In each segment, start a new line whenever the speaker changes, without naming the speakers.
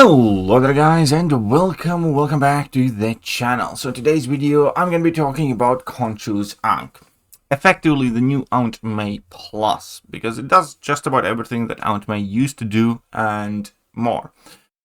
Hello there guys, and welcome back to the channel. So today's video I'm going to be talking about KHONSHU'S ANKH, effectively the new Aunt May Plus, because it does just about everything that Aunt May used to do and more.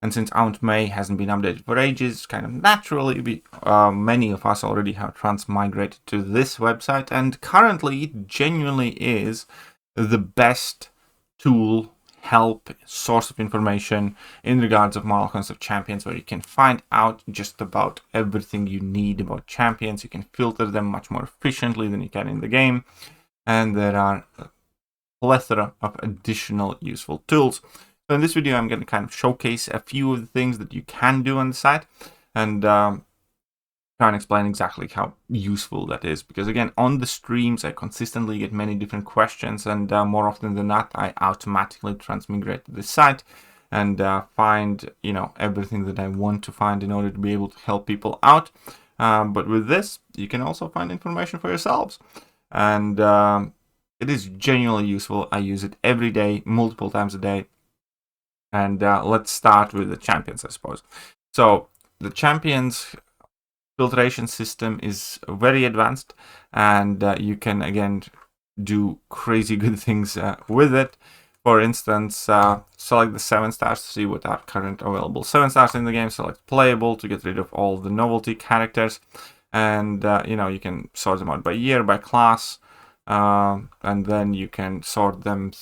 And since Aunt May hasn't been updated for ages, kind of naturally many of us already have transmigrated to this website, and currently it genuinely is the best tool, help, source of information in regards of model concept champions, where you can find out just about everything you need about champions. You can filter them much more efficiently than you can in the game, and there are a plethora of additional useful tools. So in this video I'm going to kind of showcase a few of the things that you can do on the site, and try and explain exactly how useful that is, because again, on the streams I consistently get many different questions, and more often than not I automatically transmigrate to this site and find everything that I want to find in order to be able to help people out. But with this you can also find information for yourselves, and it is genuinely useful. I use it every day, multiple times a day. And let's start with the champions, I suppose. So the champions filtration system is very advanced, and you can again do crazy good things with it. For instance, select the 7 stars to see what are current available 7 stars in the game, select playable to get rid of all the novelty characters, and you can sort them out by year, by class, and then you can sort them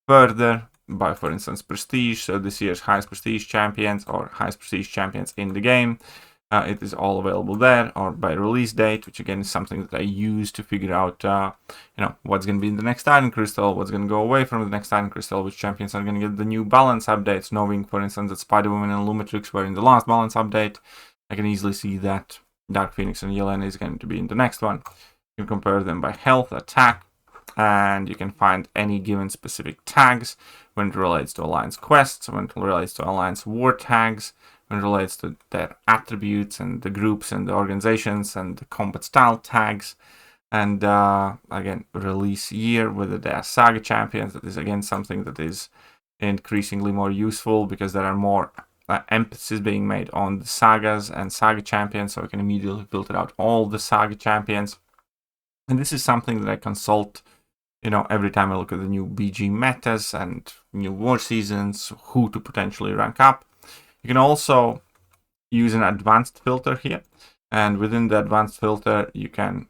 further by, for instance, prestige. So this year's highest prestige champions or highest prestige champions in the game. It is all available there, or by release date, which again is something that I use to figure out, what's going to be in the next Iron Crystal, what's going to go away from the next Iron Crystal, which champions are going to get the new balance updates. Knowing, for instance, that Spider-Woman and Lumitrix were in the last balance update, I can easily see that Dark Phoenix and Yelena is going to be in the next one. You can compare them by health, attack, and you can find any given specific tags when it relates to Alliance quests, when it relates to Alliance war tags, when it relates to their attributes and the groups and the organizations and the combat style tags, and again, release year, whether they are saga champions. That is again something that is increasingly more useful, because there are more emphasis being made on the sagas and saga champions, so I can immediately filter out all the saga champions. And this is something that I consult every time I look at the new BG metas and new war seasons, who to potentially rank up. You can also use an advanced filter here, and within the advanced filter you can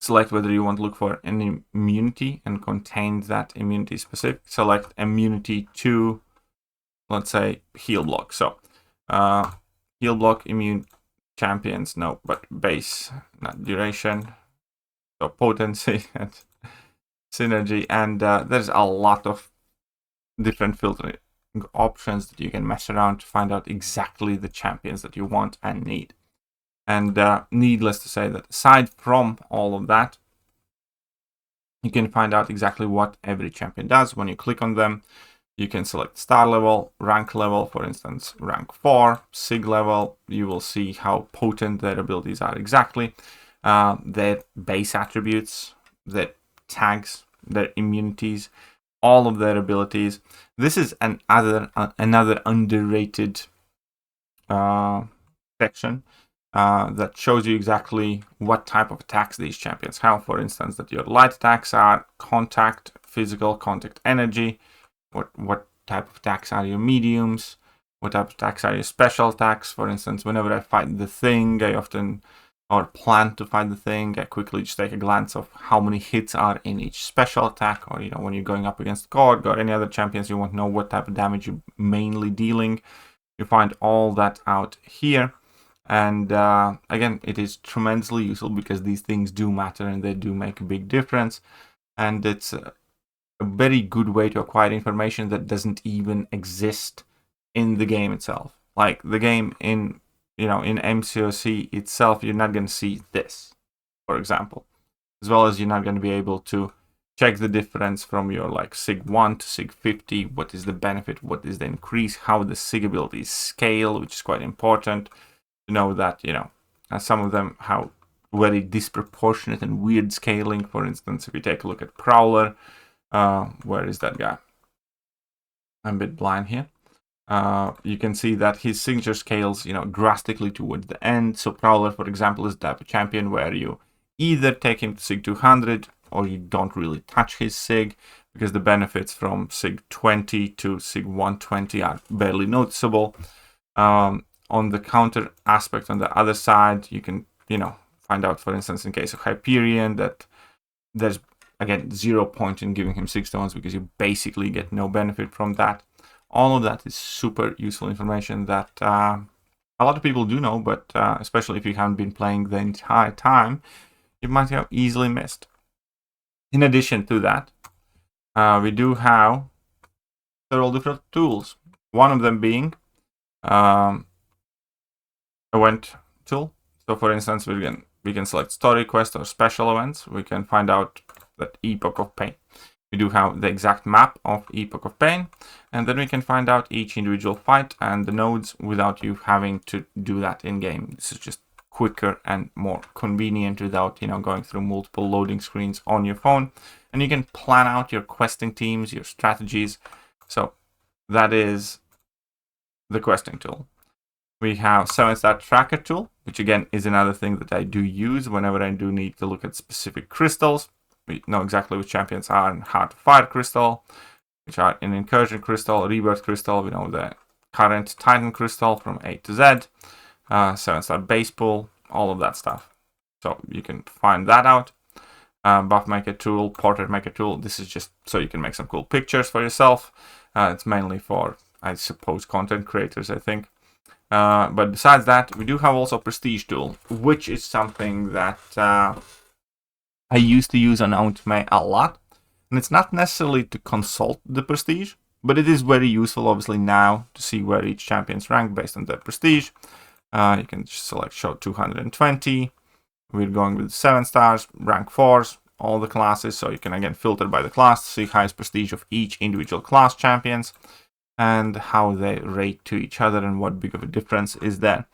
select whether you want to look for an immunity and contain that immunity specific. Select immunity to, let's say, heal block. So heal block, immune champions, no, but base, not duration, so potency and synergy, and there's a lot of different filtering options that you can mess around to find out exactly the champions that you want and need. And needless to say that aside from all of that, you can find out exactly what every champion does. When you click on them, you can select star level, rank level, for instance, rank 4, sig level. You will see how potent their abilities are exactly, their base attributes, their tags, their immunities, all of their abilities. This is another underrated section that shows you exactly what type of attacks these champions have. For instance, that your light attacks are contact, physical, contact, energy. What type of attacks are your mediums? What type of attacks are your special attacks? For instance, whenever I fight the Thing, I often, or plan to fight the Thing, I quickly just take a glance of how many hits are in each special attack, or when you're going up against God or any other champions, you want to know what type of damage you're mainly dealing. You find all that out here, and again, it is tremendously useful because these things do matter and they do make a big difference, and it's a very good way to acquire information that doesn't even exist in the game itself. Like the game in MCOC itself, you're not going to see this, for example, as well as you're not going to be able to check the difference from your sig 1 to sig 50. What is the benefit? What is the increase? How the sig abilities scale, which is quite important to know that, some of them have very disproportionate and weird scaling. For instance, if you take a look at Prowler, where is that guy? I'm a bit blind here. you can see that his signature scales, drastically towards the end. So Prowler, for example, is the type of champion where you either take him to Sig 200 or you don't really touch his Sig, because the benefits from Sig 20 to Sig 120 are barely noticeable. On the counter aspect on the other side, you can, find out, for instance, in case of Hyperion, that there's, again, 0 point in giving him 6 stones because you basically get no benefit from that. All of that is super useful information that a lot of people do know, but especially if you haven't been playing the entire time, you might have easily missed. In addition to that, we do have several different tools. One of them being event tool. So for instance, we can select story quest or special events. We can find out that Epoch of Pain. We do have the exact map of Epoch of Pain, and then we can find out each individual fight and the nodes without you having to do that in game. This is just quicker and more convenient without going through multiple loading screens on your phone. And you can plan out your questing teams, your strategies. So that is the questing tool. We have 7-star tracker tool, which again is another thing that I do use whenever I do need to look at specific crystals. We know exactly which champions are in Heart of Fire crystal, which are in Incursion crystal, Rebirth crystal. We know the current Titan crystal from A to Z, 7-star base pool, all of that stuff. So you can find that out. Buff maker tool, portrait maker tool. This is just so you can make some cool pictures for yourself. It's mainly for, I suppose, content creators, I think. But besides that, we do have also prestige tool, which is something that I used to use on Ultimate a lot. And it's not necessarily to consult the prestige, but it is very useful, obviously, now to see where each champion's rank based on their prestige. You can just select show 220. We're going with 7 stars, rank 4s, all the classes. So you can again filter by the class to see highest prestige of each individual class champions and how they rate to each other and what big of a difference is there.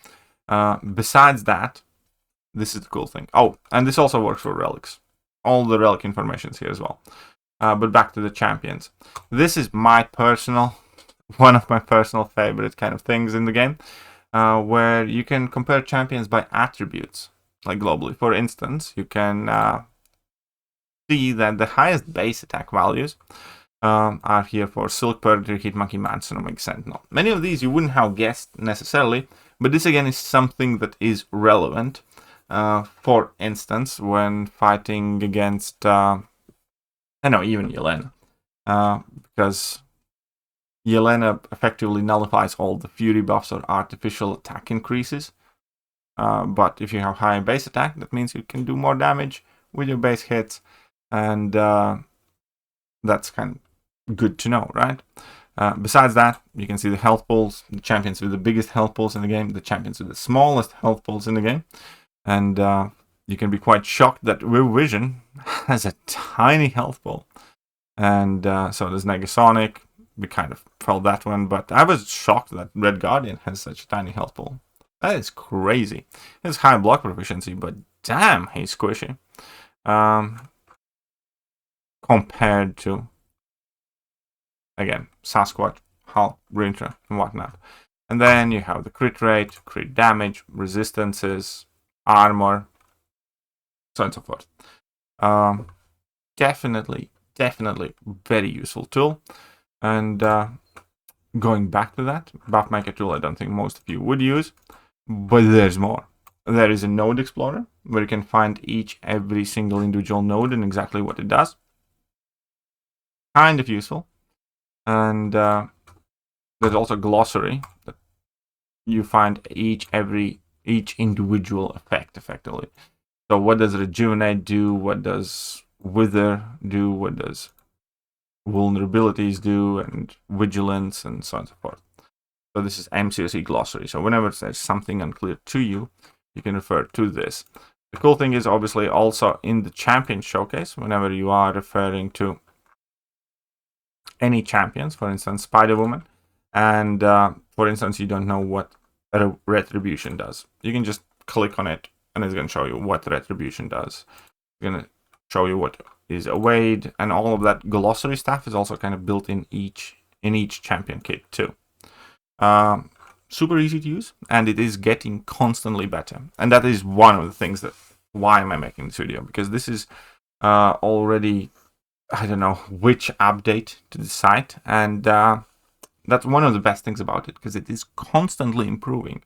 Besides that, this is the cool thing. Oh, and this also works for relics. All the relic information is here as well. But back to the champions. This is one of my personal favorite kind of things in the game, where you can compare champions by attributes, like globally. For instance, you can see that the highest base attack values are here for Silk Purgatory, Hitmonkey, Mansonomic, Sentinel. Many of these you wouldn't have guessed necessarily, but this again is something that is relevant. For instance, when fighting against, even Yelena, because Yelena effectively nullifies all the fury buffs or artificial attack increases. But if you have high base attack, that means you can do more damage with your base hits, and that's kind of good to know, right? Besides that, you can see the health pools, the champions with the biggest health pools in the game, the champions with the smallest health pools in the game. And you can be quite shocked that Vision has a tiny health pool. And so does Negasonic. We kind of felt that one, but I was shocked that Red Guardian has such a tiny health pool. That is crazy. He has high block proficiency, but damn, he's squishy. Compared to, again, Sasquatch, Hulk, Rintra, and whatnot. And then you have the crit rate, crit damage, resistances, armor, so on and so forth. Definitely very useful tool. And going back to that, buff maker tool, I don't think most of you would use, but there's more. There is a node explorer where you can find every single individual node and exactly what it does. Kind of useful. And there's also glossary that you find each individual effect effectively. So what does Rejuvenate do? What does Wither do? What does Vulnerabilities do? And Vigilance, and so on and so forth. So this is MCOC glossary. So whenever there's something unclear to you, you can refer to this. The cool thing is obviously also in the champion showcase, whenever you are referring to any champions, for instance, Spider-Woman, and for instance, you don't know what Retribution does. You can just click on it and it's going to show you what Retribution does. It's going to show you what is Evade, and all of that glossary stuff is also kind of built in each champion kit too. Super easy to use, and it is getting constantly better. And that is one of the things that why am I making this video, because this is already, I don't know which update to the site, and that's one of the best things about it, because it is constantly improving,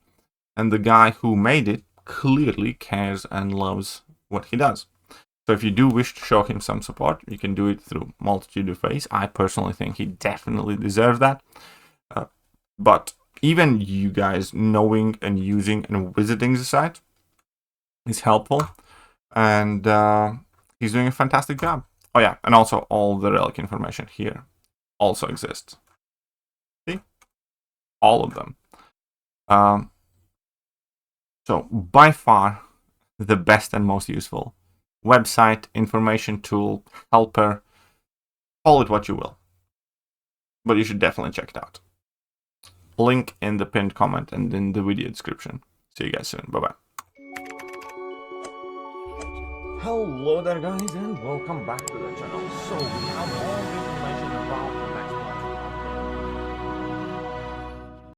and the guy who made it clearly cares and loves what he does. So if you do wish to show him some support, you can do it through multitude of ways. I personally think he definitely deserves that. But even you guys knowing and using and visiting the site is helpful. And he's doing a fantastic job. Oh yeah, and also all the relic information here also exists. See? All of them. So by far the best and most useful website, information tool, helper, call it what you will. But you should definitely check it out. Link in the pinned comment and in the video description. See you guys soon. Bye-bye. Hello there guys, and welcome back to the channel. So we have all the information about